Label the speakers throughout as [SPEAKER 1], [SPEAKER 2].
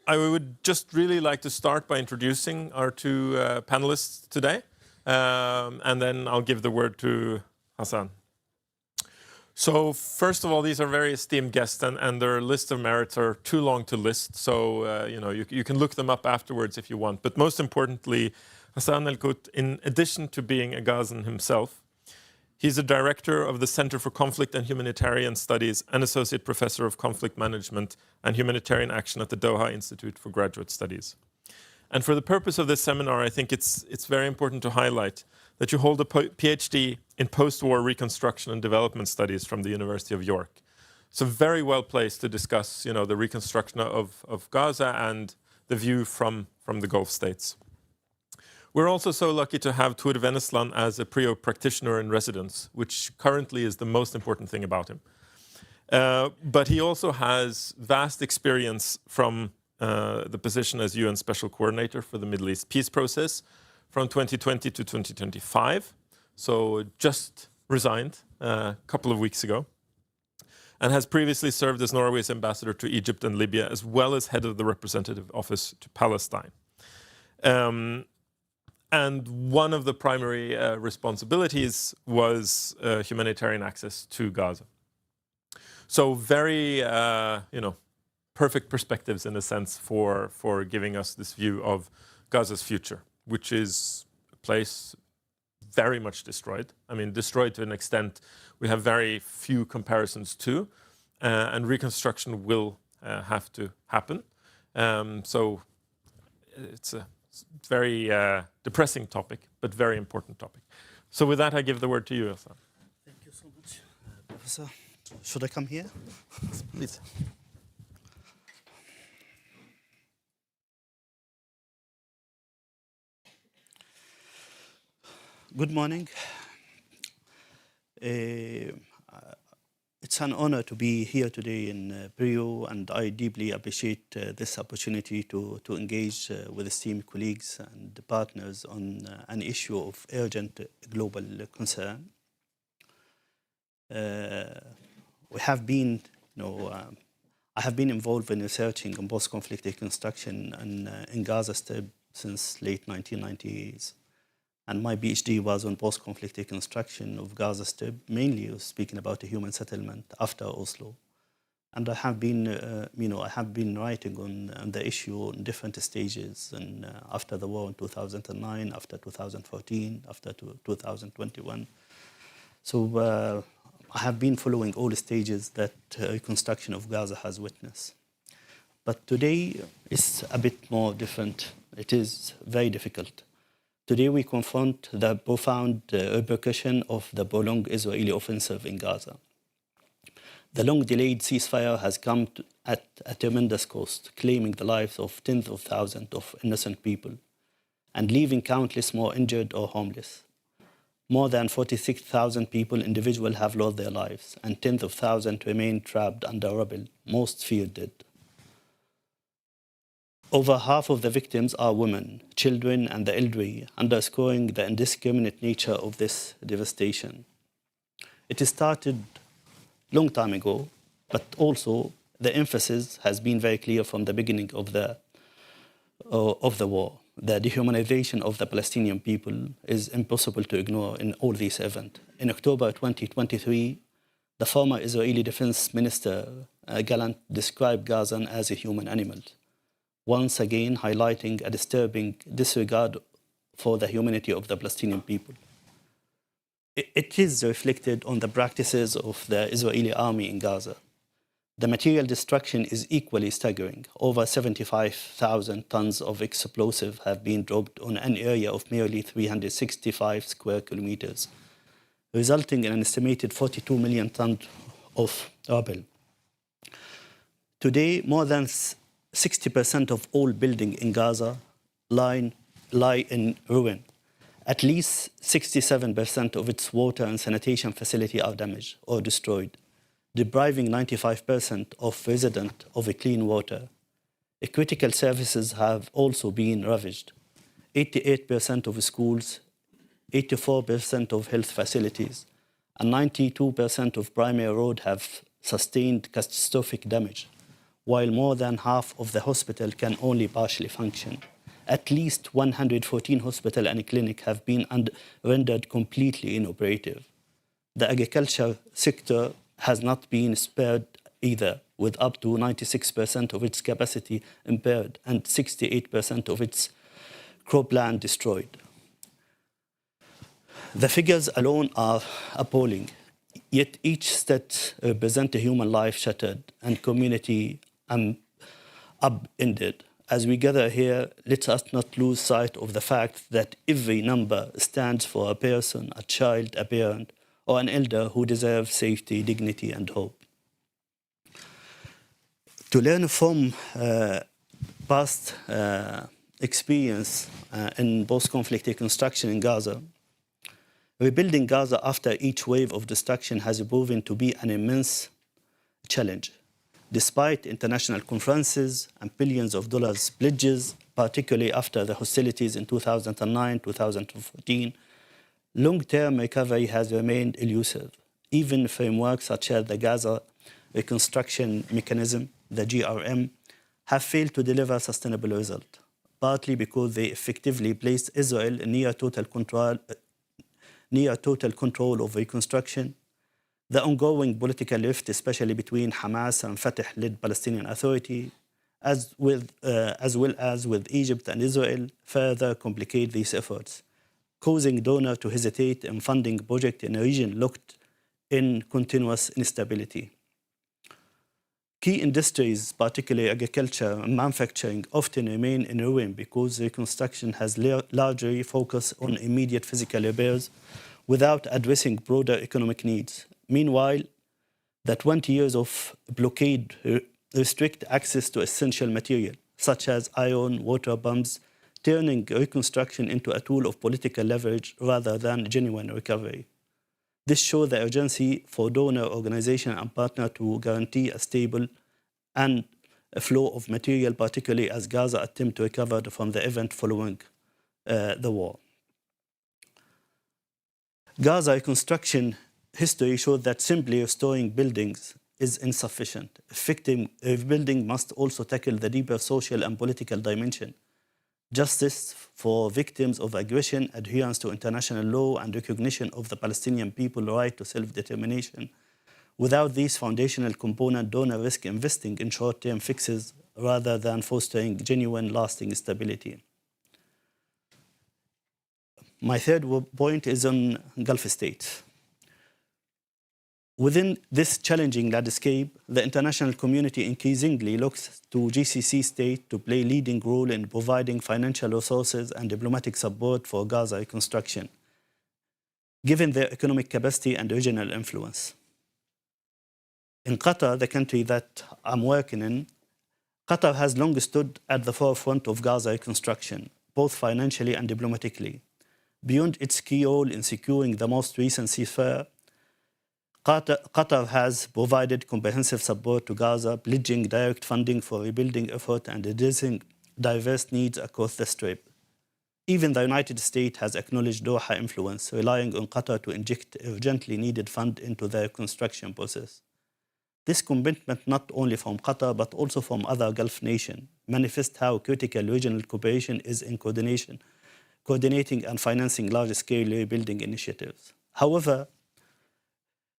[SPEAKER 1] I would just really like to start by introducing our two panelists today, and then I'll give the word to Ghassan. So first of all, these are very esteemed guests, and their list of merits are too long to list, so you can look them up afterwards if you want. But most importantly, Ghassan Elkahlout, in addition to being a Gazan himself, he's a director of the Center for Conflict and Humanitarian Studies and Associate Professor of Conflict Management and Humanitarian Action at the Doha Institute for Graduate Studies. And for the purpose of this seminar, I think it's very important to highlight that you hold a PhD in post-war reconstruction and development studies from the University of York. So very well placed to discuss, the reconstruction of Gaza and the view from the Gulf states. We're also so lucky to have Tor Wennesland as a PRIO Practitioner in residence, which currently is the most important thing about him. But he also has vast experience from the position as UN Special Coordinator for the Middle East peace process from 2020 to 2025. So just resigned a couple of weeks ago, and has previously served as Norway's ambassador to Egypt and Libya, as well as head of the representative office to Palestine. And one of the primary responsibilities was humanitarian access to Gaza. So very, perfect perspectives in a sense for giving us this view of Gaza's future, which is a place very much destroyed. I mean, destroyed to an extent we have very few comparisons to, and reconstruction will have to happen. So it's a very depressing topic, but very important topic. So with that, I give the word to you, Ghassan.
[SPEAKER 2] Thank you so much, Professor. Should I come here?
[SPEAKER 1] Please.
[SPEAKER 2] Good morning. It's an honor to be here today in PRIO, and I deeply appreciate this opportunity to engage with esteemed colleagues and partners on an issue of urgent global concern. We have been, I have been involved in researching on post-conflict reconstruction in Gaza Strip since late 1990s. And my PhD was on post-conflict reconstruction of Gaza Strip, mainly speaking about a human settlement after Oslo. And I have been, writing on the issue in different stages, and after the war in 2009, after 2014, after 2021. So I have been following all the stages that reconstruction of Gaza has witnessed. But today is a bit more different. It is very difficult. Today we confront the profound repercussion of the prolonged Israeli offensive in Gaza. The long-delayed ceasefire has come at a tremendous cost, claiming the lives of tens of thousands of innocent people and leaving countless more injured or homeless. More than 46,000 people individually have lost their lives, and tens of thousands remain trapped under rubble, most feared dead. Over half of the victims are women, children, and the elderly, underscoring the indiscriminate nature of this devastation. It started a long time ago, but also the emphasis has been very clear from the beginning of the war. The dehumanization of the Palestinian people is impossible to ignore in all these events. In October 2023, the former Israeli Defense Minister Gallant described Gaza as a human animal, once again highlighting a disturbing disregard for the humanity of the Palestinian people. It is reflected on the practices of the Israeli army in Gaza. The material destruction is equally staggering. Over 75,000 tons of explosive have been dropped on an area of merely 365 square kilometers, resulting in an estimated 42 million tons of rubble. Today, more than 60% of all buildings in Gaza lie in ruin. At least 67% of its water and sanitation facilities are damaged or destroyed, depriving 95% of residents of clean water. Critical services have also been ravaged. 88% of schools, 84% of health facilities, and 92% of primary roads have sustained catastrophic damage. while more than half of the hospital can only partially function. At least 114 hospitals and clinics have been rendered completely inoperative. The agriculture sector has not been spared either, with up to 96% of its capacity impaired and 68% of its cropland destroyed. The figures alone are appalling, yet each state represents a human life shattered and community upended. As we gather here, let us not lose sight of the fact that every number stands for a person, a child, a parent, or an elder who deserves safety, dignity, and hope. To learn from past experience in post-conflict reconstruction in Gaza, rebuilding Gaza after each wave of destruction has proven to be an immense challenge. Despite international conferences and billions of dollars pledges, particularly after the hostilities in 2009, 2014, long-term recovery has remained elusive. Even frameworks such as the Gaza Reconstruction Mechanism, the GRM, have failed to deliver sustainable results, partly because they effectively placed Israel in near total control of reconstruction. The ongoing political rift, especially between Hamas and Fatah-led Palestinian Authority, as well as with Egypt and Israel, further complicate these efforts, causing donors to hesitate in funding projects in a region locked in continuous instability. Key industries, particularly agriculture and manufacturing, often remain in ruin because reconstruction has largely focused on immediate physical repairs without addressing broader economic needs. Meanwhile, the 20 years of blockade restrict access to essential material, such as iron, water pumps, turning reconstruction into a tool of political leverage rather than genuine recovery. This shows the urgency for donor organizations and partners to guarantee a stable and a flow of material, particularly as Gaza attempts to recover from the event following the war. Gaza reconstruction history shows that simply restoring buildings is insufficient. Effective rebuilding must also tackle the deeper social and political dimension. Justice for victims of aggression, adherence to international law, and recognition of the Palestinian people's right to self-determination. Without these foundational components, donors risk investing in short-term fixes rather than fostering genuine, lasting stability. My third point is on Gulf states. Within this challenging landscape, the international community increasingly looks to GCC states to play a leading role in providing financial resources and diplomatic support for Gaza reconstruction, given their economic capacity and regional influence. In Qatar, the country that I'm working in, Qatar has long stood at the forefront of Gaza reconstruction, both financially and diplomatically. Beyond its key role in securing the most recent ceasefire, Qatar has provided comprehensive support to Gaza, pledging direct funding for rebuilding effort and addressing diverse needs across the Strip. Even the United States has acknowledged Doha influence, relying on Qatar to inject urgently needed funds into the reconstruction process. This commitment, not only from Qatar but also from other Gulf nations, manifests how critical regional cooperation is in coordinating and financing large-scale rebuilding initiatives. However,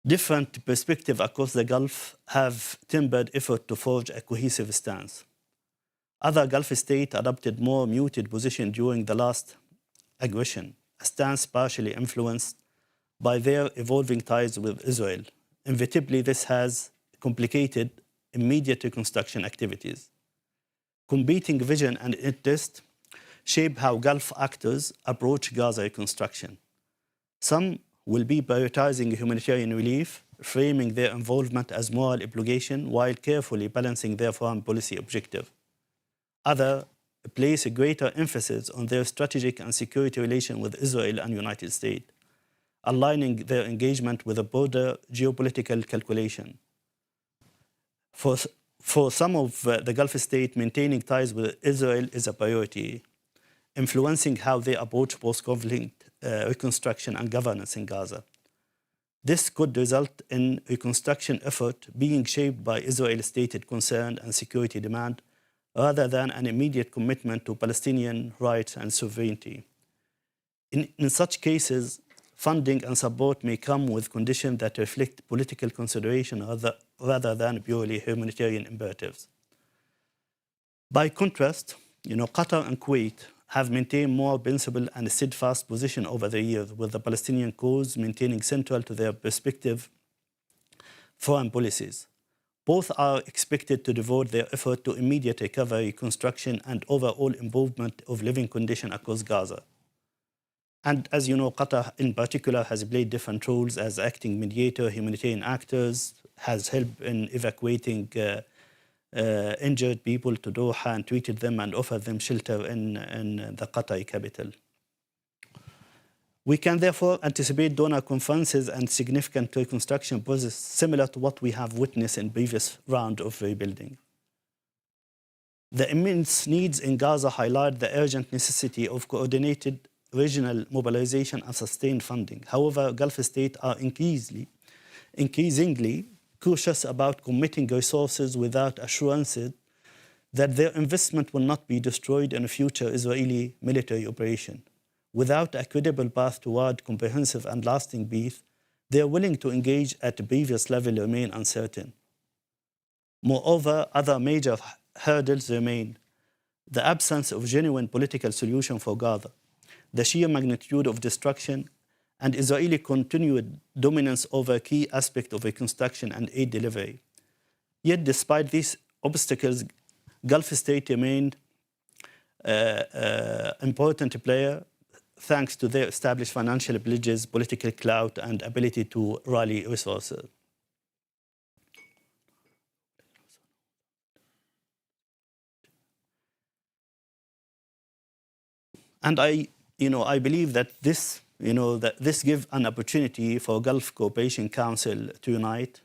[SPEAKER 2] different perspectives across the Gulf have tempered effort to forge a cohesive stance. Other Gulf states adopted more muted position during the last aggression, a stance partially influenced by their evolving ties with Israel. Inevitably, this has complicated immediate reconstruction activities. Competing vision and interest shape how Gulf actors approach Gaza reconstruction. Some will be prioritizing humanitarian relief, framing their involvement as moral obligation while carefully balancing their foreign policy objective. Others place a greater emphasis on their strategic and security relation with Israel and United States, aligning their engagement with a broader geopolitical calculation. For some of the Gulf states, maintaining ties with Israel is a priority, influencing how they approach post-conflict reconstruction and governance in Gaza. This could result in reconstruction effort being shaped by Israel's stated concern and security demand rather than an immediate commitment to Palestinian rights and sovereignty. In such cases, funding and support may come with conditions that reflect political consideration rather than purely humanitarian imperatives. By contrast, Qatar and Kuwait have maintained more principled and steadfast position over the years, with the Palestinian cause maintaining central to their respective foreign policies. Both are expected to devote their effort to immediate recovery, reconstruction, and overall improvement of living conditions across Gaza. And as you know, Qatar in particular has played different roles as acting mediator, humanitarian actors, has helped in evacuating injured people to Doha and treated them and offered them shelter in the Qatari capital. We can therefore anticipate donor conferences and significant reconstruction process similar to what we have witnessed in previous round of rebuilding. The immense needs in Gaza highlight the urgent necessity of coordinated regional mobilization and sustained funding. However, Gulf states are increasingly cautious about committing resources without assurances that their investment will not be destroyed in a future Israeli military operation. Without a credible path toward comprehensive and lasting peace, their willing to engage at the previous level remain uncertain. Moreover, other major hurdles remain: the absence of genuine political solution for Gaza, the sheer magnitude of destruction, and Israeli continued dominance over key aspects of reconstruction and aid delivery. Yet, despite these obstacles, Gulf states remain important player thanks to their established financial pledges, political clout, and ability to rally resources. And I believe that this gives an opportunity for Gulf Cooperation Council to unite,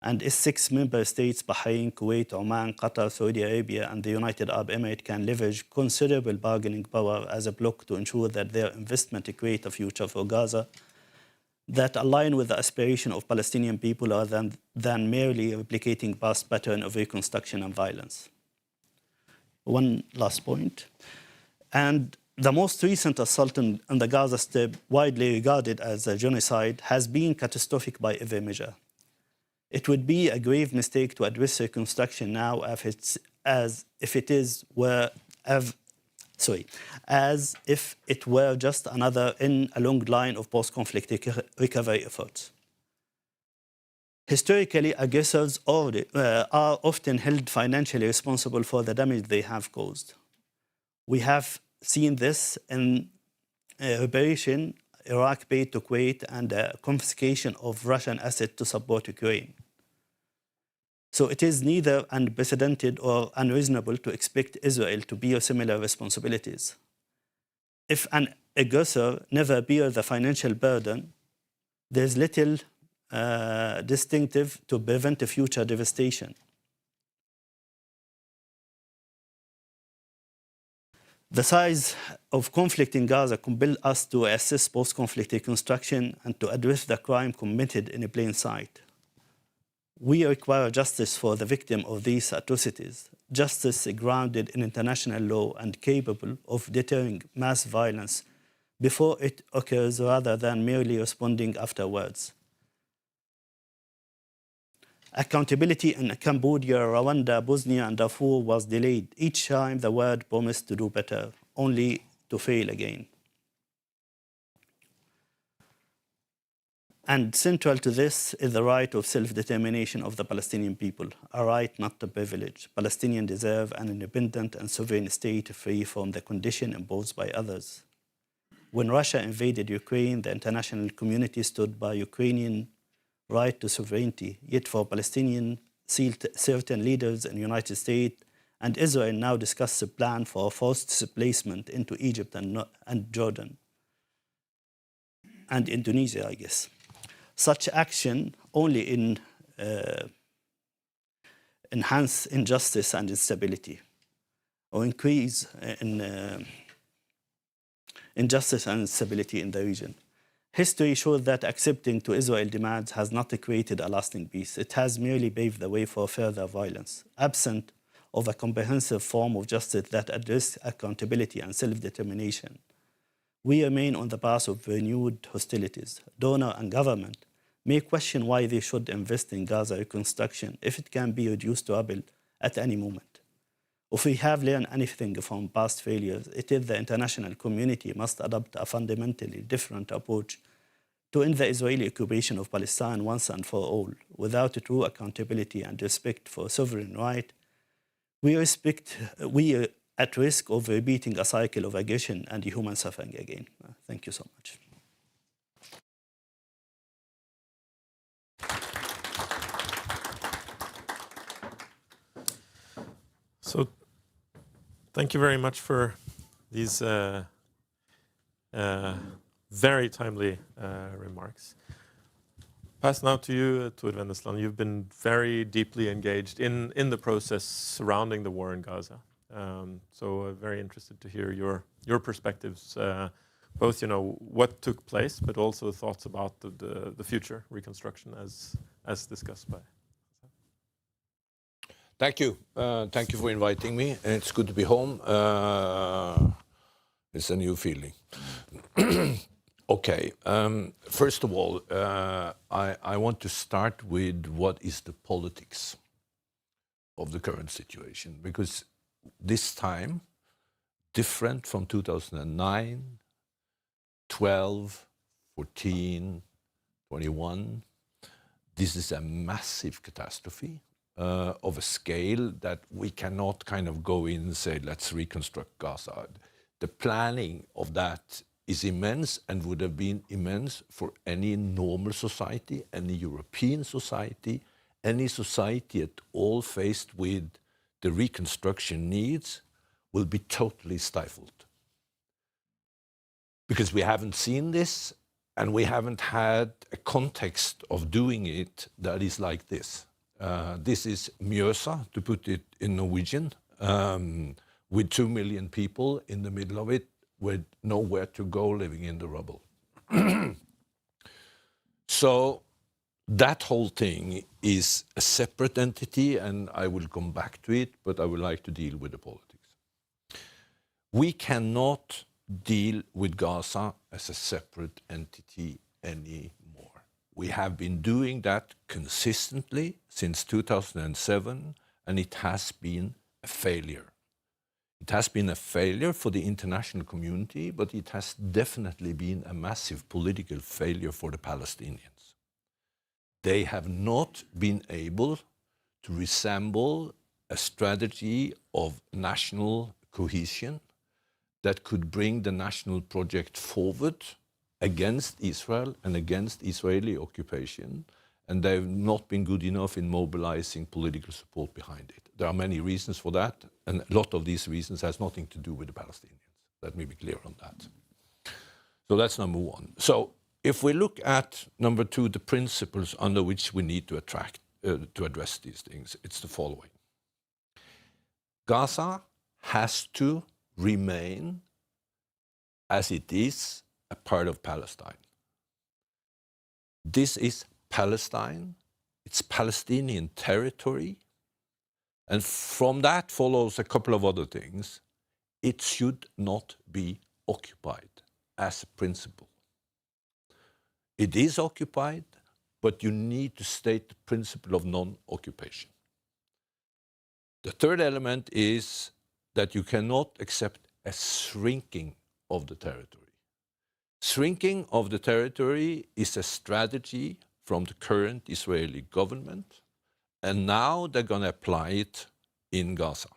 [SPEAKER 2] and its 6 member states, Bahrain, Kuwait, Oman, Qatar, Saudi Arabia, and the United Arab Emirates, can leverage considerable bargaining power as a bloc to ensure that their investment create a future for Gaza that align with the aspiration of Palestinian people rather than merely replicating past pattern of reconstruction and violence. One last point. And the most recent assault on the Gaza Strip, widely regarded as a genocide, has been catastrophic by every measure. It would be a grave mistake to address reconstruction now as if it were just another in a long line of post-conflict recovery efforts. Historically, aggressors are often held financially responsible for the damage they have caused. We have seen this in reparation Iraq paid to Kuwait and confiscation of Russian assets to support Ukraine. So it is neither unprecedented or unreasonable to expect Israel to bear similar responsibilities. If an aggressor never bears the financial burden, there is little distinctive to prevent a future devastation. The size of conflict in Gaza compels us to assess post-conflict reconstruction and to address the crime committed in plain sight. We require justice for the victim of these atrocities, justice grounded in international law and capable of deterring mass violence before it occurs rather than merely responding afterwards. Accountability in Cambodia, Rwanda, Bosnia, and Darfur was delayed each time the world promised to do better, only to fail again. And central to this is the right of self-determination of the Palestinian people, a right not a privilege. Palestinians deserve an independent and sovereign state free from the condition imposed by others. When Russia invaded Ukraine, the international community stood by Ukrainian right to sovereignty, yet for Palestinian, certain leaders in the United States and Israel now discuss a plan for forced displacement into Egypt and Jordan and Indonesia, I guess. Such action only enhance injustice and instability, or increase in injustice and instability in the region. History shows that accepting to Israel's demands has not created a lasting peace. It has merely paved the way for further violence. Absent of a comprehensive form of justice that addresses accountability and self-determination, we remain on the path of renewed hostilities. Donor and government may question why they should invest in Gaza reconstruction if it can be reduced to rubble at any moment. If we have learned anything from past failures, it is the international community must adopt a fundamentally different approach to end the Israeli occupation of Palestine once and for all. Without true accountability and respect for sovereign right, we are at risk of repeating a cycle of aggression and human suffering again. Thank you so much.
[SPEAKER 1] So, thank you very much for these very timely remarks. Pass now to you, Tor Wennesland. You've been very deeply engaged in the process surrounding the war in Gaza. So very interested to hear your perspectives, both what took place, but also thoughts about the future reconstruction as discussed by.
[SPEAKER 3] Thank you. Thank you for inviting me. It's good to be home. It's a new feeling. Okay. First of all, I want to start with what is the politics of the current situation, because this time, different from 2009, 12, 14, 21, this is a massive catastrophe. Of a scale that we cannot kind of go in and say, let's reconstruct Gaza. The planning of that is immense and would have been immense for any normal society, any European society, any society at all faced with the reconstruction needs will be totally stifled. Because we haven't seen this and we haven't had a context of doing it that is like this. This is Mjøsa, to put it in Norwegian, with 2 million people in the middle of it, with nowhere to go, living in the rubble. So that whole thing is a separate entity, and I will come back to it, but I would like to deal with the politics. We cannot deal with Gaza as a separate entity anymore. We have been doing that consistently since 2007, and it has been a failure. It has been a failure for the international community, but it has definitely been a massive political failure for the Palestinians. They have not been able to resemble a strategy of national cohesion that could bring the national project forward against Israel and against Israeli occupation, and they've not been good enough in mobilizing political support behind it. There are many reasons for that, and a lot of these reasons has nothing to do with the Palestinians. Let me be clear on that. So that's number one. So if we look at number two, the principles under which we need to address these things, it's the following. Gaza has to remain as it is a part of Palestine. This is Palestine, it's Palestinian territory, and from that follows a couple of other things. It should not be occupied as a principle. It is occupied, but you need to state the principle of non-occupation. The third element is that you cannot accept a shrinking of the territory. Shrinking of the territory is a strategy from the current Israeli government, and now they're going to apply it in Gaza.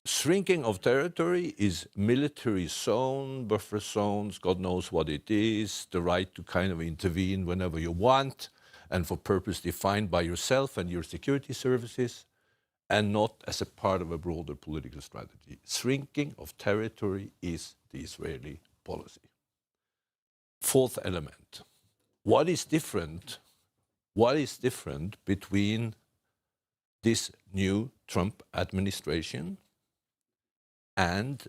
[SPEAKER 3] Shrinking of territory is military zone, buffer zones, God knows what it is, the right to kind of intervene whenever you want, and for purpose defined by yourself and your security services, and not as a part of a broader political strategy. Shrinking of territory is the Israeli policy. Fourth element. What is different between this new Trump administration and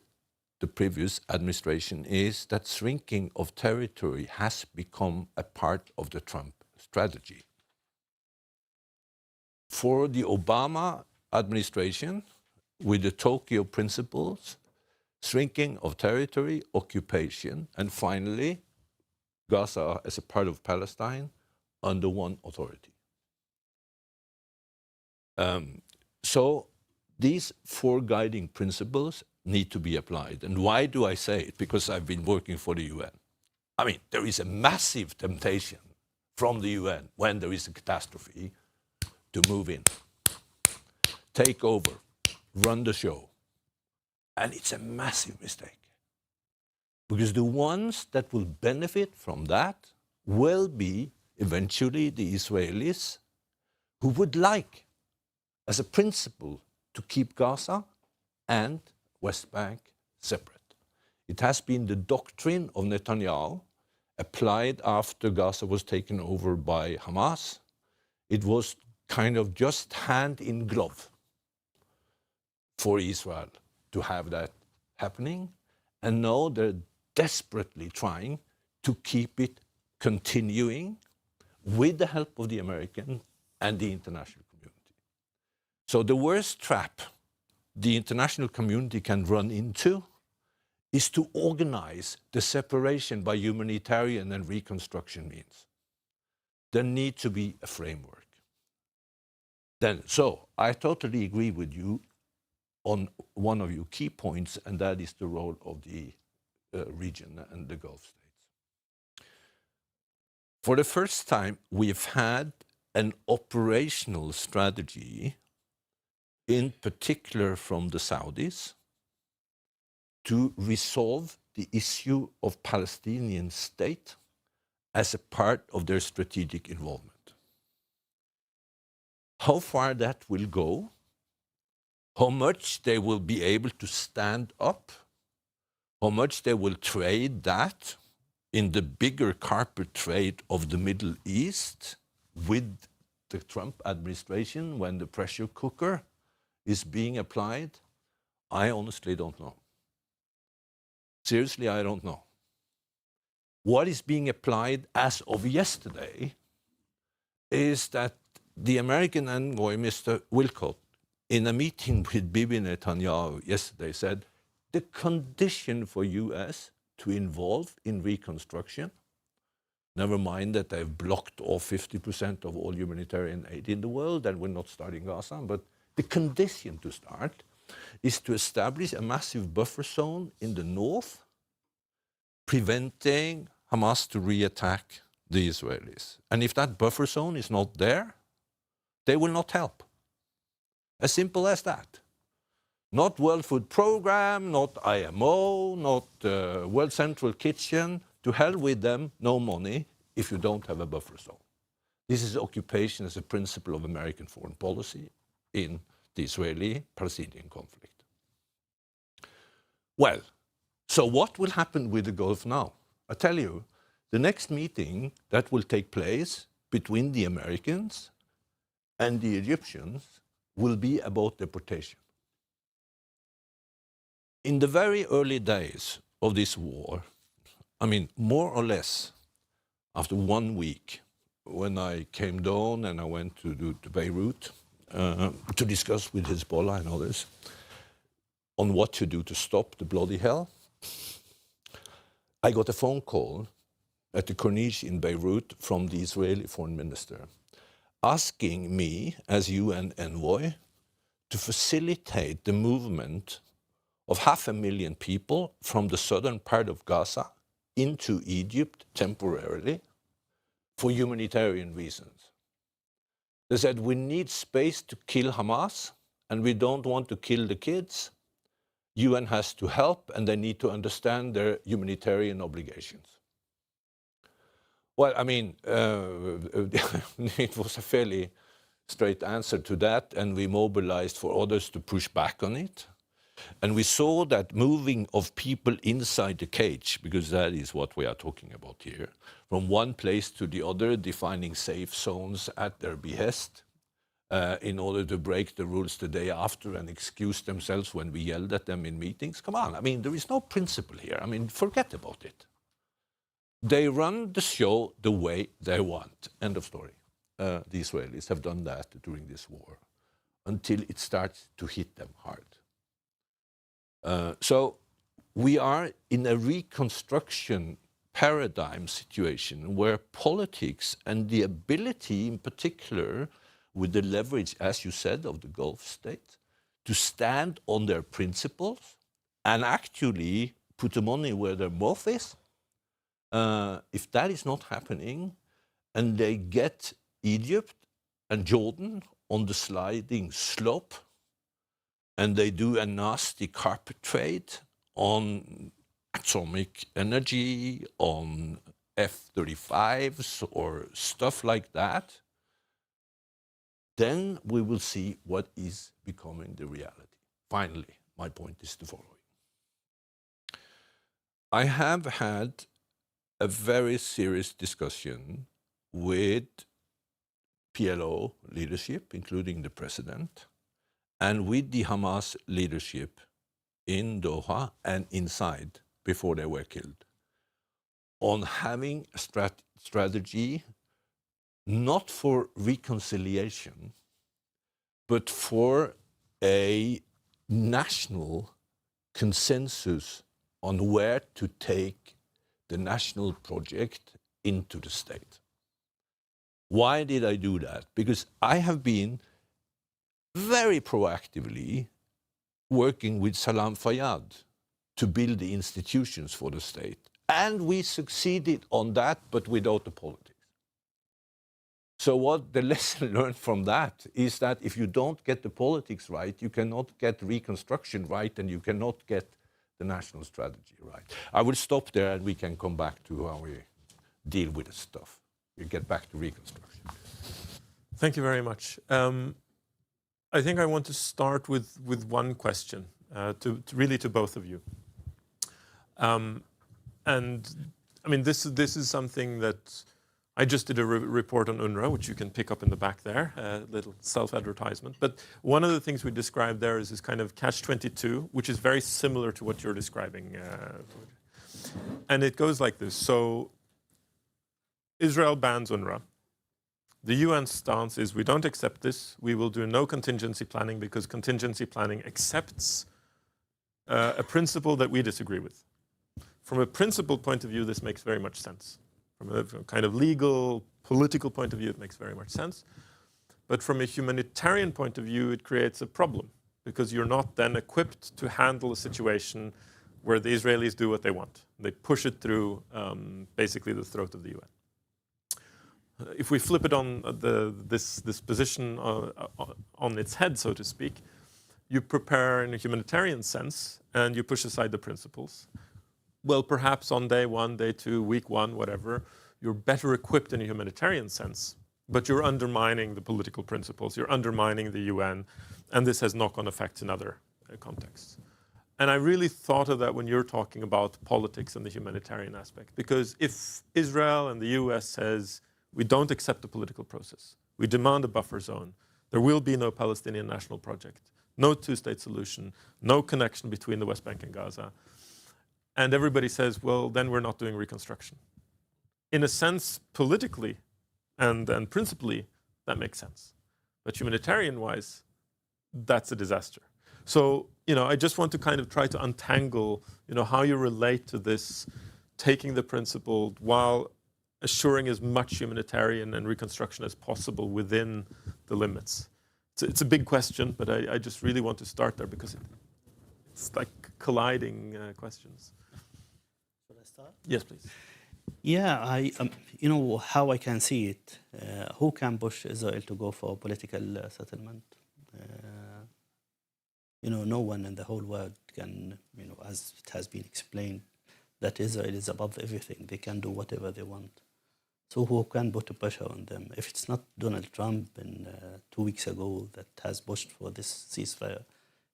[SPEAKER 3] the previous administration is that shrinking of territory has become a part of the Trump strategy. For the Obama administration, with the Tokyo principles, shrinking of territory, occupation, and finally, Gaza as a part of Palestine under one authority. So these four guiding principles need to be applied. And why do I say it? Because I've been working for the UN. I mean, there is a massive temptation from the UN when there is a catastrophe to move in, take over, run the show. And it's a massive mistake. Because the ones that will benefit from that will be eventually the Israelis who would like, as a principle, to keep Gaza and West Bank separate. It has been the doctrine of Netanyahu applied after Gaza was taken over by Hamas. It was kind of just hand in glove for Israel to have that happening. And now they're desperately trying to keep it continuing with the help of the American and the international community. So the worst trap the international community can run into is to organize the separation by humanitarian and reconstruction means. There needs to be a framework. So I totally agree with you on one of your key points, and that is the role of the region and the Gulf states. For the first time, we've had an operational strategy, in particular from the Saudis, to resolve the issue of Palestinian state as a part of their strategic involvement. How far that will go, how much they will be able to stand up, how much they will trade that in the bigger carpet trade of the Middle East with the Trump administration when the pressure cooker is being applied, I honestly don't know. Seriously, I don't know. What is being applied as of yesterday is that the American envoy, Mr. Wilcott, in a meeting with Bibi Netanyahu yesterday said, the condition for US to involve in reconstruction, never mind that they've blocked off 50% of all humanitarian aid in the world and we're not starting Gaza, but the condition to start is to establish a massive buffer zone in the north, preventing Hamas to re-attack the Israelis. And if that buffer zone is not there, they will not help. As simple as that. Not World Food Program, not IMO, not World Central Kitchen. To hell with them, no money if you don't have a buffer zone. This is occupation as a principle of American foreign policy in the Israeli-Palestinian conflict. Well, so what will happen with the Gulf now? I tell you, the next meeting that will take place between the Americans and the Egyptians will be about deportation. In the very early days of this war, I mean, more or less, after 1 week, when I came down and I went to Beirut to discuss with Hezbollah and others on what to do to stop the bloody hell, I got a phone call at the Corniche in Beirut from the Israeli foreign minister, asking me, as UN envoy, to facilitate the movement of 500,000 people from the southern part of Gaza into Egypt temporarily for humanitarian reasons. They said, we need space to kill Hamas, and we don't want to kill the kids. UN has to help, and they need to understand their humanitarian obligations. Well, I mean, it was a fairly straight answer to that, and we mobilized for others to push back on it. And we saw that moving of people inside the cage, because that is what we are talking about here, from one place to the other, defining safe zones at their behest, in order to break the rules the day after and excuse themselves when we yelled at them in meetings. Come on, I mean, there is no principle here. I mean, forget about it. They run the show the way they want. End of story. The Israelis have done that during this war until it starts to hit them hard. So we are in a reconstruction paradigm situation where politics and the ability in particular with the leverage, as you said, of the Gulf states to stand on their principles and actually put the money where their mouth is. If that is not happening and they get Egypt and Jordan on the sliding slope and they do a nasty carpet trade on atomic energy, on F-35s or stuff like that, then we will see what is becoming the reality. Finally, my point is the following. I have had a very serious discussion with PLO leadership, including the president, and with the Hamas leadership in Doha and inside before they were killed, on having a strategy not for reconciliation, but for a national consensus on where to take the national project into the state. Why did I do that? Because I have been very proactively working with Salam Fayyad to build the institutions for the state. And we succeeded on that, but without the politics. So what the lesson learned from that is that if you don't get the politics right, you cannot get reconstruction right, and you cannot get the national strategy right. I will stop there and we can come back to how we deal with the stuff. We get back to reconstruction.
[SPEAKER 1] Thank you very much. I think I want to start with one question, really to both of you. And I mean, this is something that I just did a report on UNRWA, which you can pick up in the back there, a little self-advertisement. But one of the things we described there is this kind of catch-22, which is very similar to what you're describing. And it goes like this. So Israel bans UNRWA. The UN stance is we don't accept this. We will do no contingency planning because contingency planning accepts a principle that we disagree with. From a principle point of view, this makes very much sense. From a kind of legal, political point of view, it makes very much sense. But from a humanitarian point of view, it creates a problem because you're not then equipped to handle a situation where the Israelis do what they want. They push it through basically the throat of the UN. If we flip it on this position on its head, so to speak, you prepare in a humanitarian sense and you push aside the principles. Well, perhaps on day one, day two, week one, whatever, you're better equipped in a humanitarian sense, but you're undermining the political principles, you're undermining the UN, and this has knock-on effects in other contexts. And I really thought of that when you're talking about politics and the humanitarian aspect, because if Israel and the US says, we don't accept the political process, we demand a buffer zone, there will be no Palestinian national project, no two-state solution, no connection between the West Bank and Gaza, and everybody says, well, then we're not doing reconstruction. In a sense, politically and principally, that makes sense. But humanitarian-wise, that's a disaster. So, I just want to kind of try to untangle, how you relate to this, taking the principle while assuring as much humanitarian and reconstruction as possible within the limits. It's a big question, but I just really want to start there because it's like colliding questions.
[SPEAKER 2] Should I start?
[SPEAKER 1] Yes, please.
[SPEAKER 2] Yeah, how I can see it. Who can push Israel to go for a political settlement? No one in the whole world can, as it has been explained, that Israel is above everything. They can do whatever they want. So who can put a pressure on them? If it's not Donald Trump 2 weeks ago that has pushed for this ceasefire,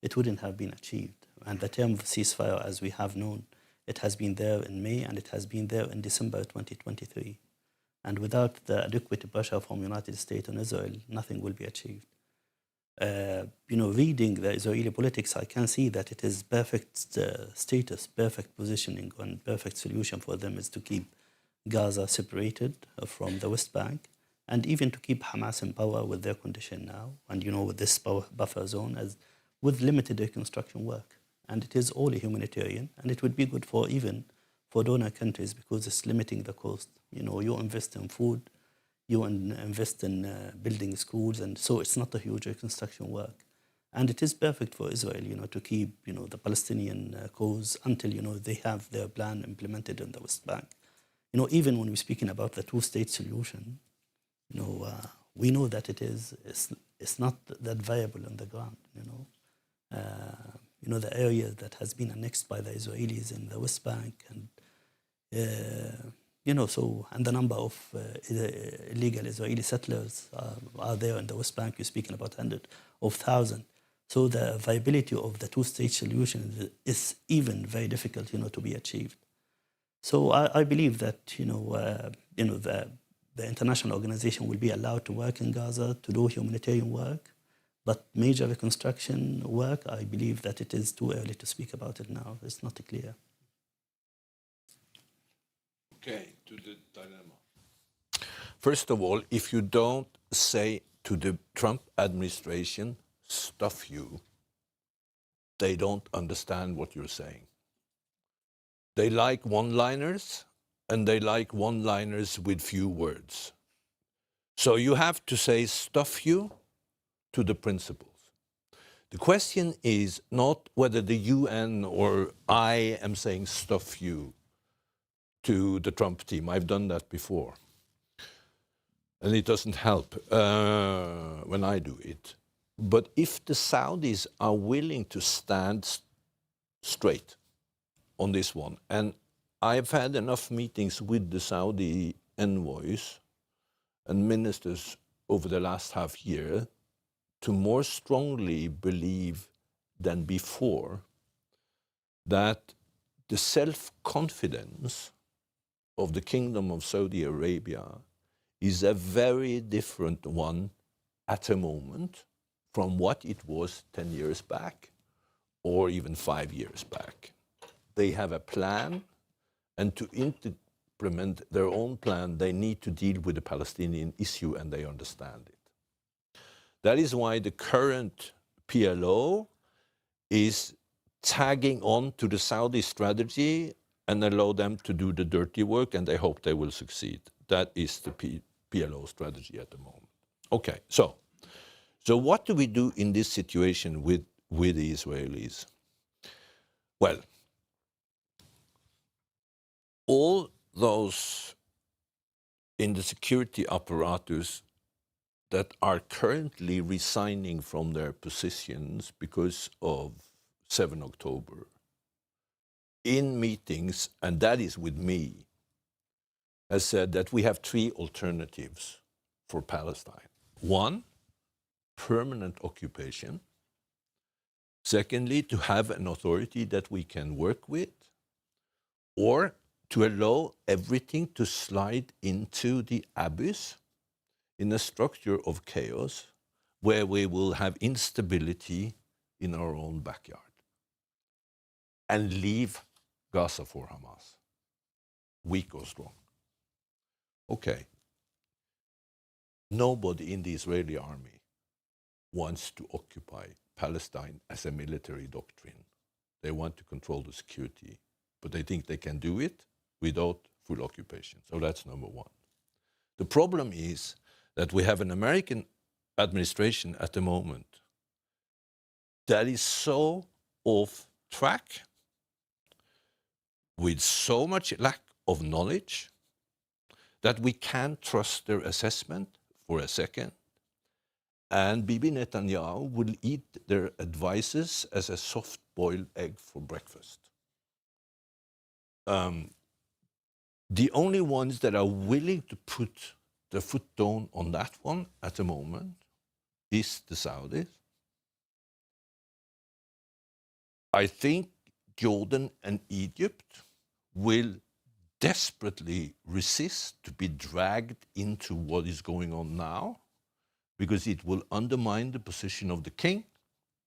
[SPEAKER 2] it wouldn't have been achieved. And the term of ceasefire, as we have known, it has been there in May and it has been there in December 2023. And without the adequate pressure from the United States on Israel, nothing will be achieved. reading the Israeli politics, I can see that it is perfect status, perfect positioning, and perfect solution for them is to keep Gaza separated from the West Bank, and even to keep Hamas in power with their condition now, and with this buffer zone, as with limited reconstruction work. And it is only humanitarian, and it would be good for even for donor countries because it's limiting the cost. You invest in food, you invest in building schools, and so it's not a huge reconstruction work. And it is perfect for Israel, to keep, the Palestinian cause until, they have their plan implemented in the West Bank. Even when we're speaking about the two-state solution, we know that it's not that viable on the ground, the area that has been annexed by the Israelis in the West Bank, and and the number of illegal Israeli settlers are there in the West Bank. You're speaking about hundreds of thousands. So the viability of the two-state solution is even very difficult, to be achieved. So I believe that the international organization will be allowed to work in Gaza to do humanitarian work, but major reconstruction work, I believe that it is too early to speak about it now. It's not clear.
[SPEAKER 3] Okay, to the dilemma. First of all, if you don't say to the Trump administration, stuff you, they don't understand what you're saying. They like one-liners, and they like one-liners with few words. So you have to say stuff you to the principles. The question is not whether the UN or I am saying stuff you to the Trump team. I've done that before. And it doesn't help when I do it. But if the Saudis are willing to stand straight on this one, and I've had enough meetings with the Saudi envoys and ministers over the last half year to more strongly believe than before that the self-confidence of the Kingdom of Saudi Arabia is a very different one at the moment from what it was 10 years back or even 5 years back. They have a plan, and to implement their own plan, they need to deal with the Palestinian issue, and they understand it. That is why the current PLO is tagging on to the Saudi strategy and allow them to do the dirty work, and they hope they will succeed. That is the PLO strategy at the moment. Okay, so what do we do in this situation with the Israelis? Well, all those in the security apparatus that are currently resigning from their positions because of 7 October, in meetings, and that is with me, has said that we have 3 alternatives for Palestine. 1, permanent occupation. Secondly, to have an authority that we can work with, or to allow everything to slide into the abyss in a structure of chaos where we will have instability in our own backyard and leave Gaza for Hamas, weak or strong. Okay. Nobody in the Israeli army wants to occupy Palestine as a military doctrine. They want to control the security, but they think they can do it without full occupation. So that's number 1. The problem is that we have an American administration at the moment that is so off track, with so much lack of knowledge, that we can't trust their assessment for a second. And Bibi Netanyahu will eat their advices as a soft-boiled egg for breakfast. The only ones that are willing to put their foot down on that one at the moment is the Saudis. I think Jordan and Egypt will desperately resist to be dragged into what is going on now, because it will undermine the position of the king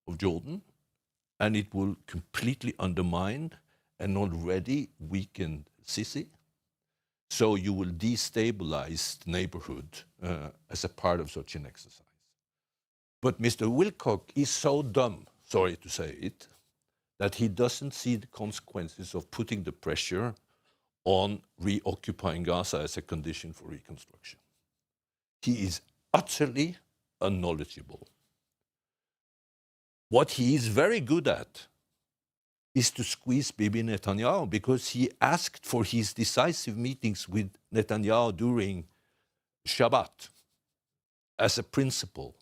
[SPEAKER 3] of Jordan, and it will completely undermine an already weakened Sisi. So you will destabilize the neighborhood as a part of such an exercise. But Mr. Wilcock is so dumb, sorry to say it, that he doesn't see the consequences of putting the pressure on reoccupying Gaza as a condition for reconstruction. He is utterly unknowledgeable. What he is very good at is to squeeze Bibi Netanyahu, because he asked for his decisive meetings with Netanyahu during Shabbat as a principle.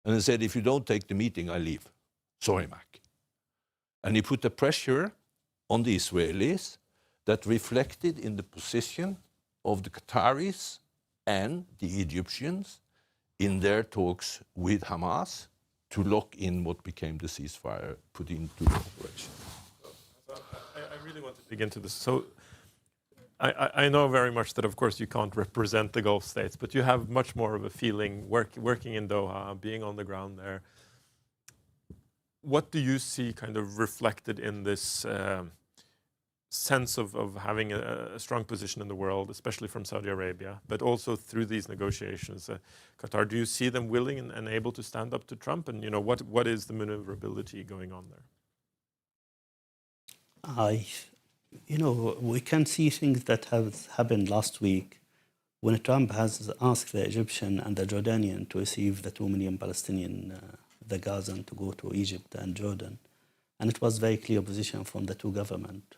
[SPEAKER 3] And he said, if you don't take the meeting, I leave. Sorry, Mac. And he put the pressure on the Israelis that reflected in the position of the Qataris and the Egyptians in their talks with Hamas to lock in what became the ceasefire put into operation.
[SPEAKER 1] I really want to dig into this. So I know very much that, of course, you can't represent the Gulf states, but you have much more of a feeling working in Doha, being on the ground there. What do you see kind of reflected in this sense of having a strong position in the world, especially from Saudi Arabia, but also through these negotiations? Qatar, do you see them willing and able to stand up to Trump? And what is the maneuverability going on there?
[SPEAKER 2] We can see things that have happened last week when Trump has asked the Egyptian and the Jordanian to receive the 2 million Palestinian, the Gazan, to go to Egypt and Jordan. And it was very clear position from the two governments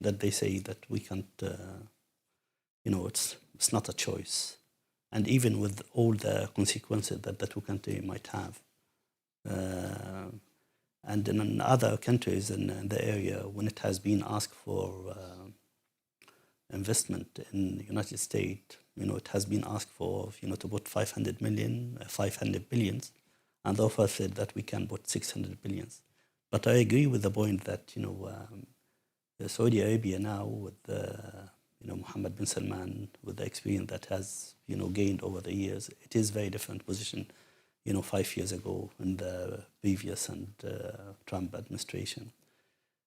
[SPEAKER 2] that they say that we can't, it's not a choice. And even with all the consequences that the two countries might have. And in other countries in the area, when it has been asked for investment in the United States, it has been asked for, to put 500 billions, and the offer said that we can put 600 billions. But I agree with the point that, Saudi Arabia now with, Mohammed bin Salman, with the experience that has, gained over the years, it is very different position 5 years ago in the previous and Trump administration.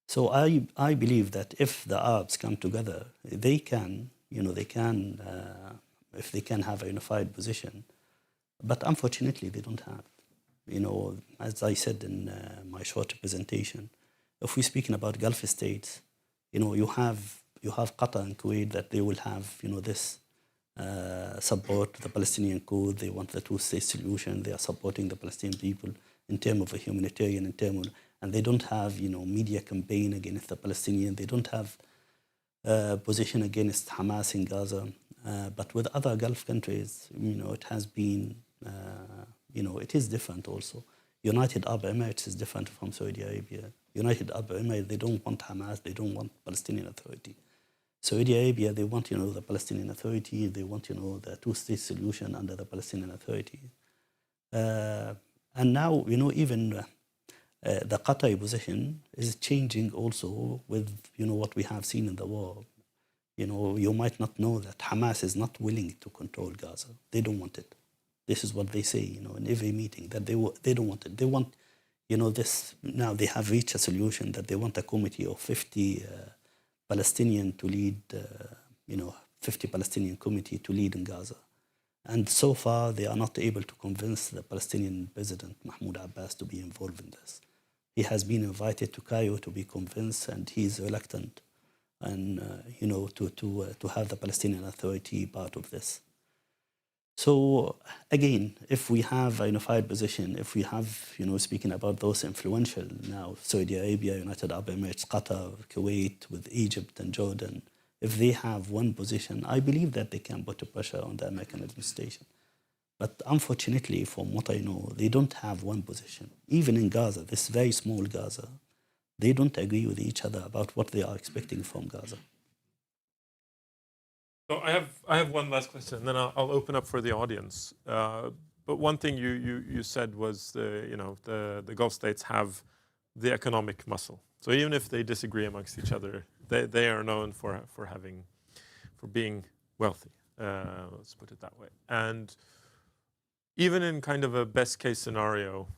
[SPEAKER 2] So I believe that if the Arabs come together, they can, if they can have a unified position. But unfortunately, they don't have. As I said in my short presentation, if we're speaking about Gulf states, you have Qatar and Kuwait that they will have, this support the Palestinian cause. They want the two-state solution. They are supporting the Palestinian people in terms of a humanitarian, and they don't have, media campaign against the Palestinian. They don't have position against Hamas in Gaza. But with other Gulf countries, it has been, it is different also. United Arab Emirates is different from Saudi Arabia. United Arab Emirates, they don't want Hamas. They don't want Palestinian Authority. Saudi Arabia, they want, the Palestinian Authority. They want, the two-state solution under the Palestinian Authority. And now, even the Qatari position is changing also with, what we have seen in the war. You might not know that Hamas is not willing to control Gaza. They don't want it. This is what they say, in every meeting, that they don't want it. They want, this, now they have reached a solution that they want a committee of 50 Palestinian to lead, 50 Palestinian committee to lead in Gaza. And so far, they are not able to convince the Palestinian President, Mahmoud Abbas, to be involved in this. He has been invited to Cairo to be convinced, and he is reluctant, and to have the Palestinian Authority part of this. So again, if we have a unified position, if we have, speaking about those influential now, Saudi Arabia, United Arab Emirates, Qatar, Kuwait, with Egypt and Jordan, if they have one position, I believe that they can put pressure on the American administration. But unfortunately, from what I know, they don't have one position. Even in Gaza, this very small Gaza, they don't agree with each other about what they are expecting from Gaza.
[SPEAKER 1] So I have one last question, and then I'll open up for the audience. But one thing you said was the Gulf states have the economic muscle. So even if they disagree amongst each other, they are known for being wealthy. Let's put it that way. And even in kind of a best case scenario,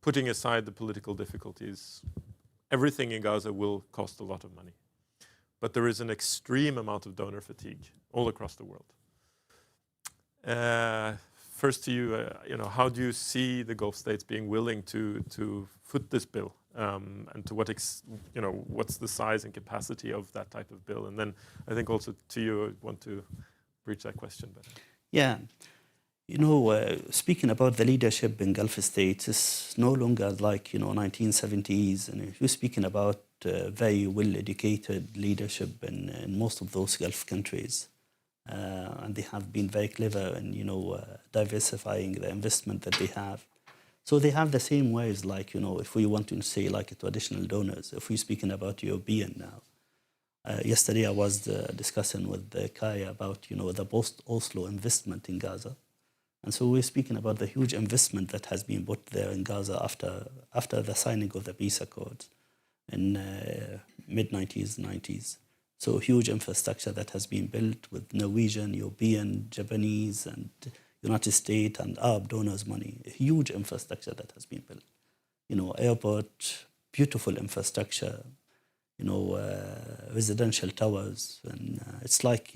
[SPEAKER 1] putting aside the political difficulties, everything in Gaza will cost a lot of money. But there is an extreme amount of donor fatigue all across the world. First to you, how do you see the Gulf states being willing to foot this bill, and to what what's the size and capacity of that type of bill? And then I think also to you, I want to breach that question better.
[SPEAKER 2] Yeah. Speaking about the leadership in Gulf states, it's no longer like, 1970s. And you're speaking about very well-educated leadership in most of those Gulf countries. And they have been very clever in, diversifying the investment that they have. So they have the same ways, like, if we want to say like traditional donors, if we're speaking about European now. Yesterday I was discussing with Kaya about, the post-Oslo investment in Gaza. And so we're speaking about the huge investment that has been put there in Gaza after the signing of the peace accords in mid-90s, 90s. So huge infrastructure that has been built with Norwegian, European, Japanese, and United States and Arab donors' money. A huge infrastructure that has been built. Airport, beautiful infrastructure, residential towers. And it's like,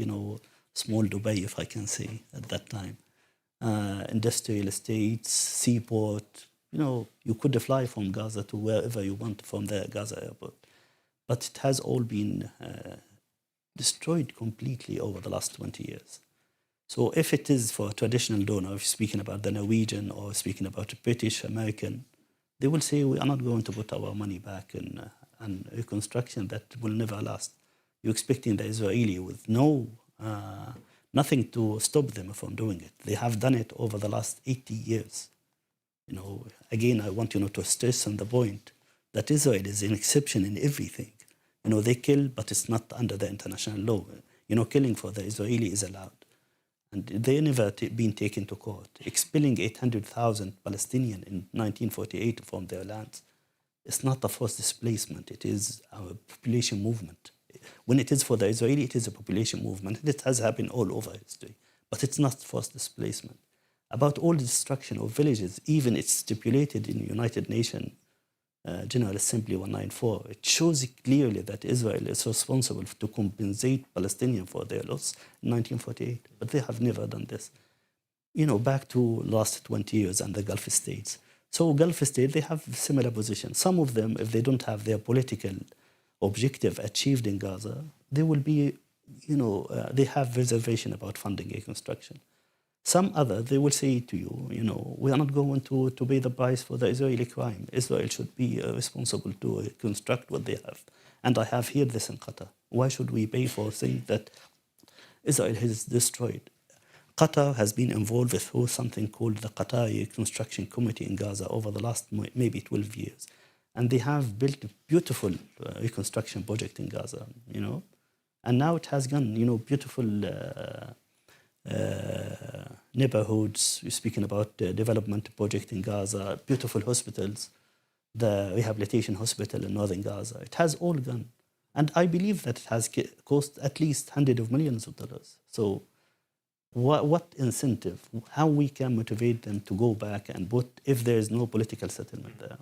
[SPEAKER 2] small Dubai, if I can say, at that time. Industrial estates, seaport. You could fly from Gaza to wherever you want from the Gaza airport. But it has all been destroyed completely over the last 20 years. So if it is for a traditional donor, if speaking about the Norwegian or speaking about British, American, they will say we are not going to put our money back in reconstruction that will never last. You're expecting the Israeli with nothing to stop them from doing it. They have done it over the last 80 years. Again, I want to stress on the point that Israel is an exception in everything. They kill, but it's not under the international law. Killing for the Israeli is allowed. And they never been taken to court. Expelling 800,000 Palestinians in 1948 from their lands, it's not a forced displacement. It is a population movement. When it is for the Israeli, it is a population movement. It has happened all over history. But it's not forced displacement. About all the destruction of villages, even it's stipulated in United Nations General Assembly 194, it shows clearly that Israel is responsible to compensate Palestinians for their loss in 1948. But they have never done this. Back to last 20 years and the Gulf states. So Gulf states, they have similar positions. Some of them, if they don't have their political objective achieved in Gaza, they will be, they have reservation about funding reconstruction. Some other, they will say to you, we are not going to pay the price for the Israeli crime. Israel should be responsible to reconstruct what they have. And I have heard this in Qatar. Why should we pay for things that Israel has destroyed? Qatar has been involved through something called the Qatar Reconstruction Committee in Gaza over the last maybe 12 years. And they have built a beautiful reconstruction project in Gaza, And now it has gone, beautiful neighborhoods. We're speaking about the development project in Gaza, beautiful hospitals, the rehabilitation hospital in northern Gaza. It has all gone. And I believe that it has cost at least hundreds of millions of dollars. So what incentive, how we can motivate them to go back and put, if there is no political settlement there?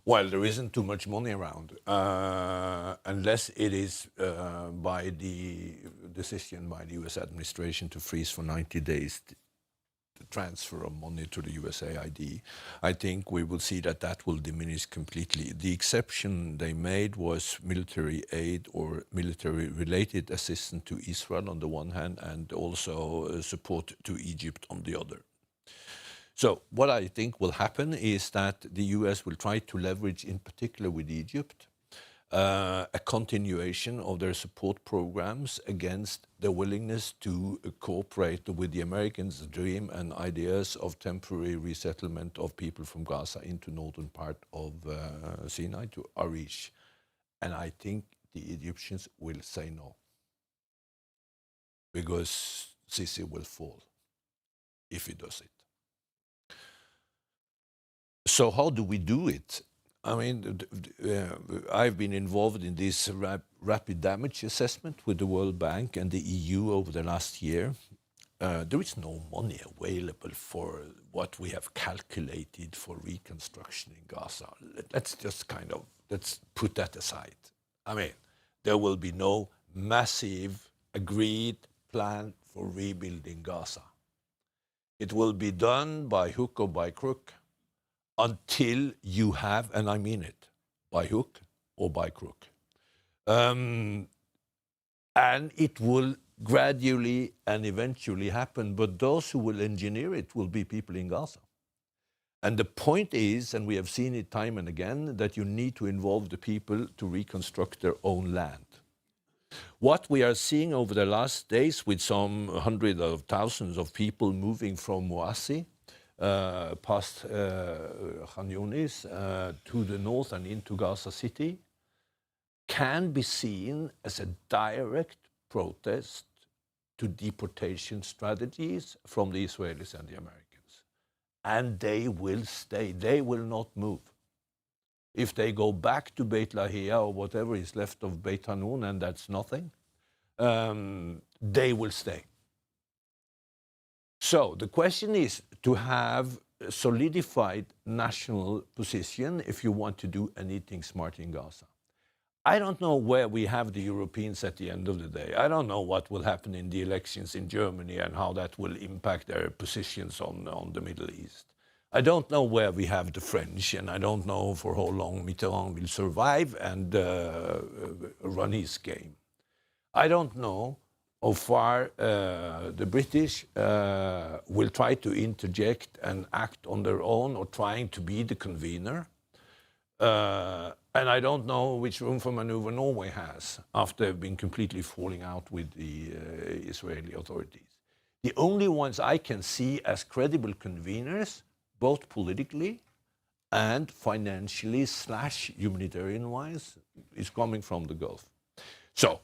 [SPEAKER 3] Well, there isn't too much money around, unless it is by the decision by the US administration to freeze for 90 days the transfer of money to the USAID. I think we will see that will diminish completely. The exception they made was military aid or military-related assistance to Israel on the one hand, and also support to Egypt on the other. So what I think will happen is that the US will try to leverage, in particular with Egypt, a continuation of their support programs against the willingness to cooperate with the Americans' dream and ideas of temporary resettlement of people from Gaza into northern part of Sinai to Arish. And I think the Egyptians will say no, because Sisi will fall if he does it. So how do we do it? I mean, I've been involved in this rapid damage assessment with the World Bank and the EU over the last year. there is no money available for what we have calculated for reconstruction in Gaza. Let's just let's put that aside. I mean, there will be no massive agreed plan for rebuilding Gaza. It will be done by hook or by crook until you have, and I mean it, by hook or by crook. And it will gradually and eventually happen, but those who will engineer it will be people in Gaza. And the point is, and we have seen it time and again, that you need to involve the people to reconstruct their own land. What we are seeing over the last days with some hundreds of thousands of people moving from Moassi past Khan Yunis to the north and into Gaza City can be seen as a direct protest to deportation strategies from the Israelis and the Americans. And they will stay. They will not move. If they go back to Beit Lahia or whatever is left of Beit Hanun, and that's nothing, they will stay. So the question is to have a solidified national position if you want to do anything smart in Gaza. I don't know where we have the Europeans at the end of the day. I don't know what will happen in the elections in Germany and how that will impact their positions on the Middle East. I don't know where we have the French, and I don't know for how long Mitterrand will survive and run his game. I don't know how far the British will try to interject and act on their own or trying to be the convener. And I don't know which room for maneuver Norway has after they've been completely falling out with the Israeli authorities. The only ones I can see as credible conveners, both politically and financially / humanitarian-wise, is coming from the Gulf. So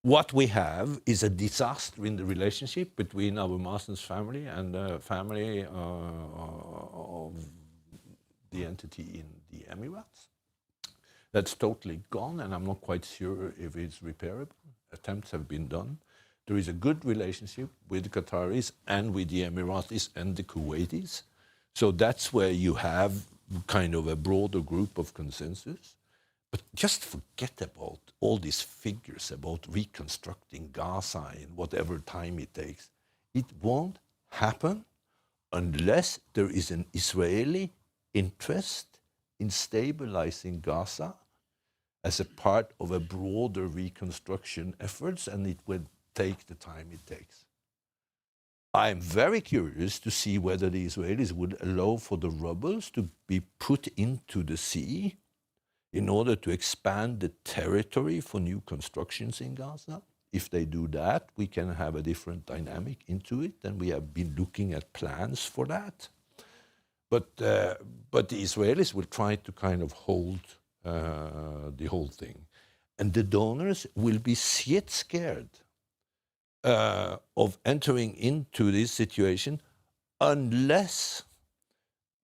[SPEAKER 3] what we have is a disaster in the relationship between Abu Mazen's family and the family of the entity in the Emirates. That's totally gone, and I'm not quite sure if it's repairable. Attempts have been done. There is a good relationship with the Qataris and with the Emiratis and the Kuwaitis. So that's where you have kind of a broader group of consensus. But just forget about all these figures about reconstructing Gaza in whatever time it takes. It won't happen unless there is an Israeli interest in stabilizing Gaza as a part of a broader reconstruction efforts, and it will take the time it takes. I'm very curious to see whether the Israelis would allow for the rubbles to be put into the sea in order to expand the territory for new constructions in Gaza. If they do that, we can have a different dynamic into it, and we have been looking at plans for that. But the Israelis will try to kind of hold the whole thing. And the donors will be shit scared of entering into this situation unless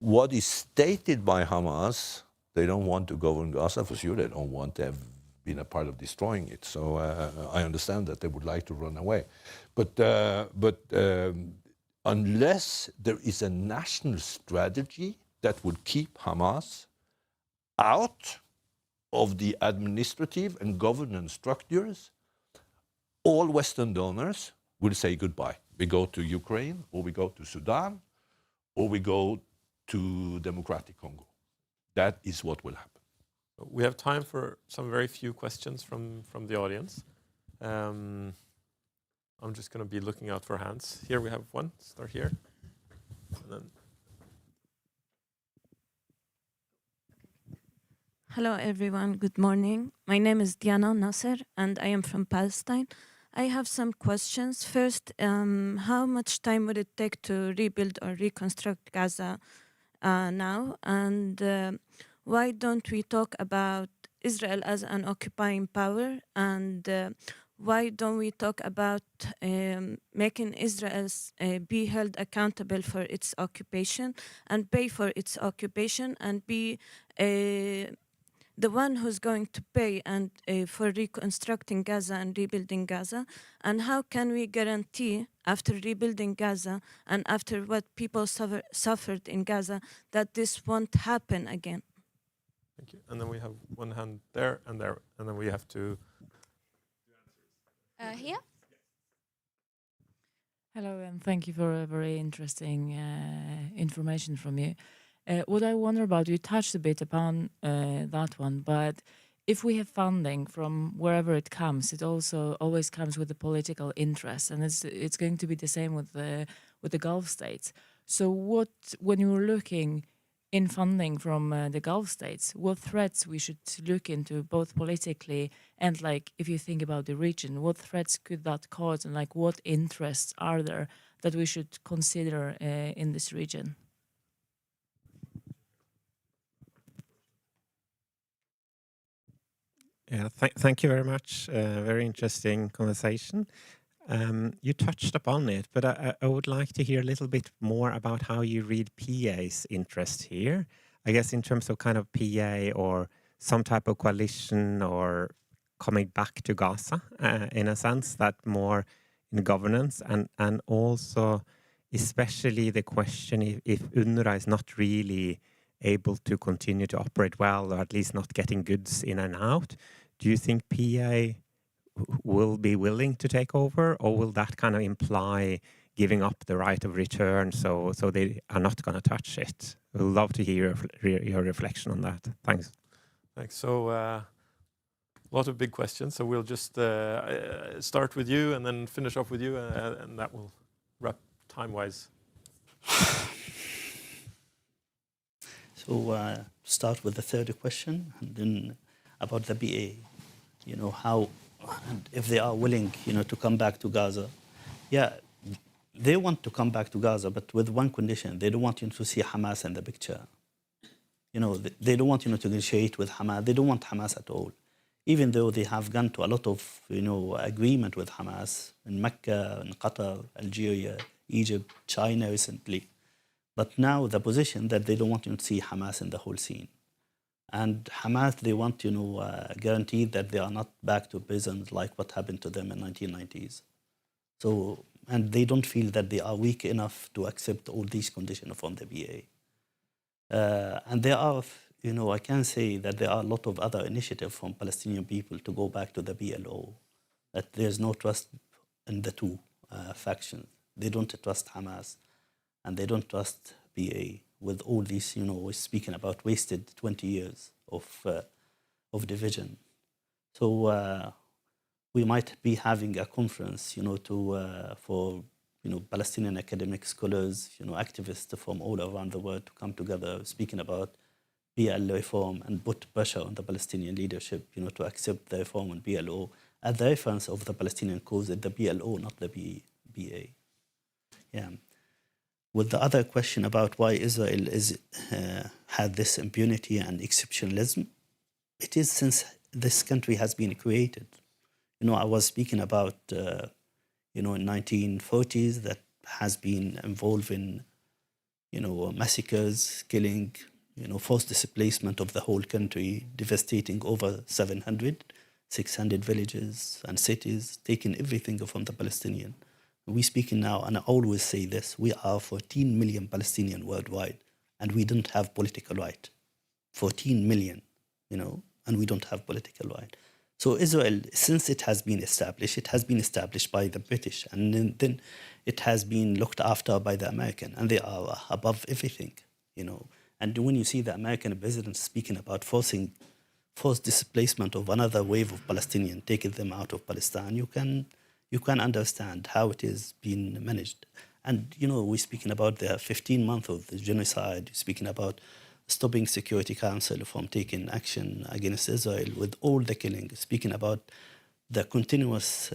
[SPEAKER 3] what is stated by Hamas, they don't want to govern Gaza, for sure they don't want to have been a part of destroying it. So I understand that they would like to run away. But unless there is a national strategy that would keep Hamas out of the administrative and governance structures, all Western donors will say goodbye. We go to Ukraine, or we go to Sudan, or we go to Democratic Congo. That is what will happen.
[SPEAKER 1] We have time for some very few questions from the audience. I'm just going to be looking out for hands. Here we have one. Start here. And then.
[SPEAKER 4] Hello, everyone. Good morning. My name is Diana Nasser, and I am from Palestine. I have some questions. First, how much time would it take to rebuild or reconstruct Gaza now? And why don't we talk about Israel as an occupying power? And why don't we talk about making Israel be held accountable for its occupation and pay for its occupation and be the one who's going to pay and for reconstructing Gaza and rebuilding Gaza, and how can we guarantee after rebuilding Gaza and after what people suffered in Gaza that this won't happen again?
[SPEAKER 1] Thank you. And then we have one hand there, and then we have to.
[SPEAKER 5] Here?
[SPEAKER 6] Hello, and thank you for a very interesting information from you. What I wonder about, you touched a bit upon that one, but if we have funding from wherever it comes, it also always comes with a political interest, and it's going to be the same with the Gulf states. So when you're looking in funding from the Gulf states, what threats we should look into, both politically and like if you think about the region, what threats could that cause, and like what interests are there that we should consider in this region?
[SPEAKER 7] Yeah, thank you very much. Very interesting conversation. You touched upon it, but I would like to hear a little bit more about how you read PA's interest here. I guess in terms of kind of PA or some type of coalition or coming back to Gaza, in a sense, that more in governance, and also especially the question if UNRWA is not really able to continue to operate well, or at least not getting goods in and out, do you think PA will be willing to take over, or will that kind of imply giving up the right of return, so they are not going to touch it? We'd love to hear your reflection on that. Thanks.
[SPEAKER 1] Thanks. So a lot of big questions. So we'll just start with you and then finish off with you, and that will wrap time-wise.
[SPEAKER 2] So start with the third question, and then about the BA. You know, how, and if they are willing, you know, to come back to Gaza. Yeah, they want to come back to Gaza, but with one condition: they don't want you to see Hamas in the picture. You know, they don't want you to negotiate with Hamas. They don't want Hamas at all, even though they have gone to a lot of, you know, agreement with Hamas in Mecca, in Qatar, Algeria, Egypt, China recently. But now the position that they don't want you to see Hamas in the whole scene. And Hamas, they want, you know, guarantee that they are not back to prisons like what happened to them in 1990s. So, and they don't feel that they are weak enough to accept all these conditions from the BA. And there are, you know, I can say that there are a lot of other initiatives from Palestinian people to go back to the PLO, that there's no trust in the two factions. They don't trust Hamas, and they don't trust BA with all these, you know, we're speaking about wasted 20 years of division. So we might be having a conference, you know, for, you know, Palestinian academic scholars, you know, activists from all around the world to come together, speaking about PLO reform and put pressure on the Palestinian leadership, you know, to accept the reform on PLO as the reference of the Palestinian cause at the PLO, not the BA. Yeah. With the other question about why Israel had this impunity and exceptionalism, it is since this country has been created. You know, I was speaking about, you know, in 1940s that has been involved in, you know, massacres, killing, you know, forced displacement of the whole country, devastating over 600 villages and cities, taking everything from the Palestinian. We're speaking now, and I always say this, we are 14 million Palestinians worldwide, and we don't have political right. 14 million, you know, and we don't have political right. So Israel, since it has been established by the British, and then it has been looked after by the American, and they are above everything, you know. And when you see the American president speaking about forced displacement of another wave of Palestinians, taking them out of Palestine, you can understand how it is being managed. And, you know, we're speaking about the 15 months of the genocide, speaking about stopping Security Council from taking action against Israel with all the killing, speaking about the continuous,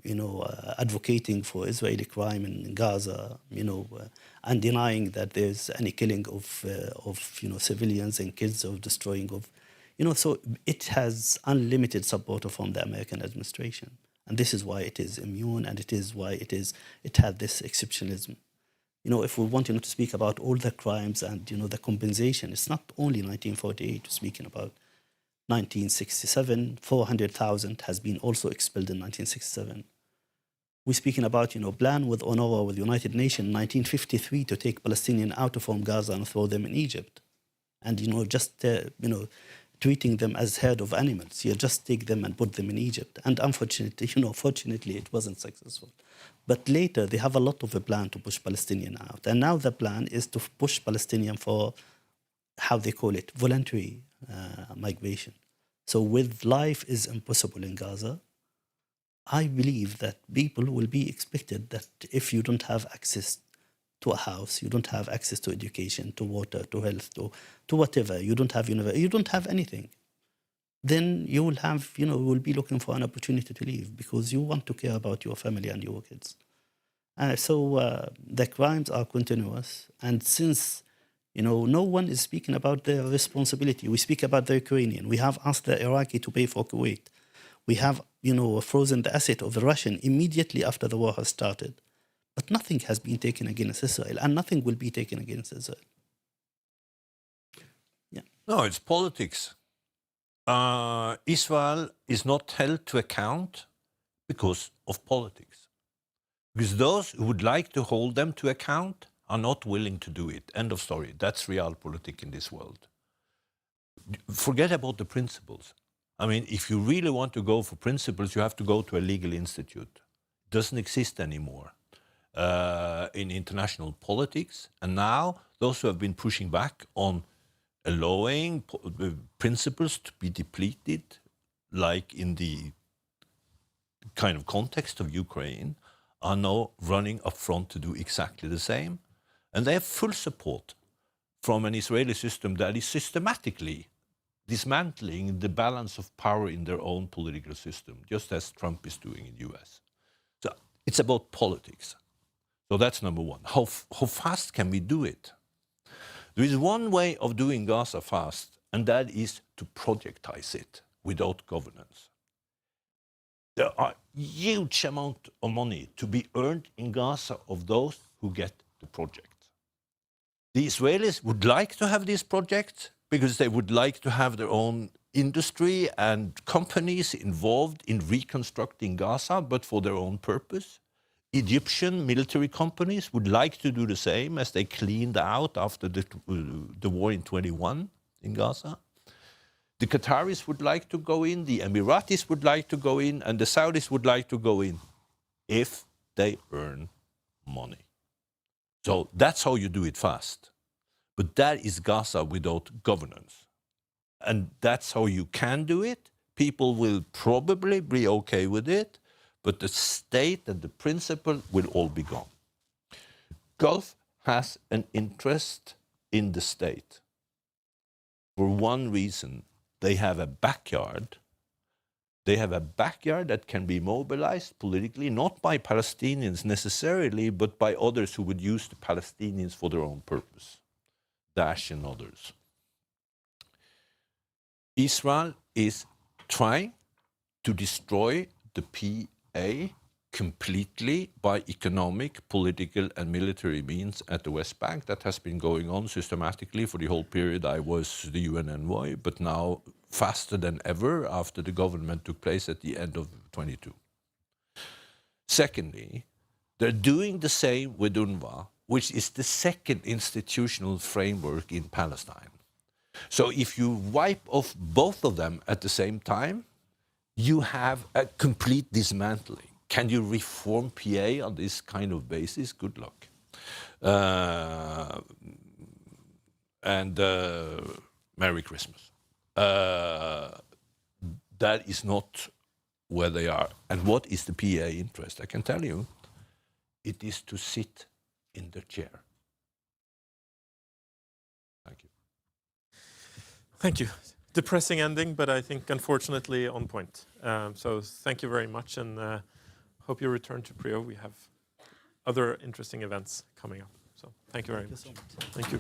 [SPEAKER 2] you know, advocating for Israeli crime in Gaza, you know, and denying that there's any killing of you know, civilians and kids, or destroying of, you know, so it has unlimited support from the American administration. And this is why it is immune, and it is why it had this exceptionalism. You know, if we want, you know, to speak about all the crimes and, you know, the compensation, it's not only 1948 speaking about. 1967, 400,000 has been also expelled in 1967. We're speaking about, plan with UNRWA, with United Nations, 1953 to take Palestinians out from Gaza and throw them in Egypt. And, just, treating them as herd of animals. You just take them and put them in Egypt. And unfortunately, fortunately, it wasn't successful. But later, they have a lot of a plan to push Palestinians out. And now the plan is to push Palestinians for, how they call it, voluntary migration. So with life is impossible in Gaza, I believe that people will be expected that if you don't have access to a house, you don't have access to education, to water, to health, to whatever, you don't have university, you don't have anything, then you will have, you will be looking for an opportunity to leave because you want to care about your family and your kids. So the crimes are continuous. And since, no one is speaking about their responsibility, we speak about the Ukrainian. We have asked the Iraqi to pay for Kuwait. We have, frozen the asset of the Russian immediately after the war has started. But nothing has been taken against Israel, and nothing will be taken against Israel. Yeah.
[SPEAKER 3] No, it's politics. Israel is not held to account because of politics. Because those who would like to hold them to account are not willing to do it. End of story. That's realpolitik in this world. Forget about the principles. I mean, if you really want to go for principles, you have to go to a legal institute. It doesn't exist anymore in international politics. And now those who have been pushing back on allowing principles to be depleted, like in the kind of context of Ukraine, are now running up front to do exactly the same. And they have full support from an Israeli system that is systematically dismantling the balance of power in their own political system, just as Trump is doing in the US. So it's about politics. So that's number one. How fast can we do it? There is one way of doing Gaza fast, and that is to projectize it without governance. There are huge amount of money to be earned in Gaza of those who get the project. The Israelis would like to have this project because they would like to have their own industry and companies involved in reconstructing Gaza, but for their own purpose. Egyptian military companies would like to do the same as they cleaned out after the war in 21 in Gaza. The Qataris would like to go in, the Emiratis would like to go in, and the Saudis would like to go in if they earn money. So that's how you do it fast. But that is Gaza without governance. And that's how you can do it. People will probably be okay with it, but the state and the principle will all be gone. Gulf has an interest in the state. For one reason, they have a backyard. They have a backyard that can be mobilized politically, not by Palestinians necessarily, but by others who would use the Palestinians for their own purpose. Daesh and others. Israel is trying to destroy the PA completely by economic, political, and military means at the West Bank. That has been going on systematically for the whole period I was the UN envoy, but now faster than ever after the government took place at the end of 22. Secondly, they're doing the same with UNRWA, which is the second institutional framework in Palestine. So if you wipe off both of them at the same time, you have a complete dismantling. Can you reform PA on this kind of basis? Good luck. And Merry Christmas. That is not where they are. And what is the PA interest? I can tell you, it is to sit in the chair. Thank you.
[SPEAKER 1] Thank you. Depressing ending, but I think unfortunately on point. So thank you very much, and hope you return to PRIO. We have other interesting events coming up. So thank you very much.
[SPEAKER 2] Thank you so much.
[SPEAKER 1] Thank you.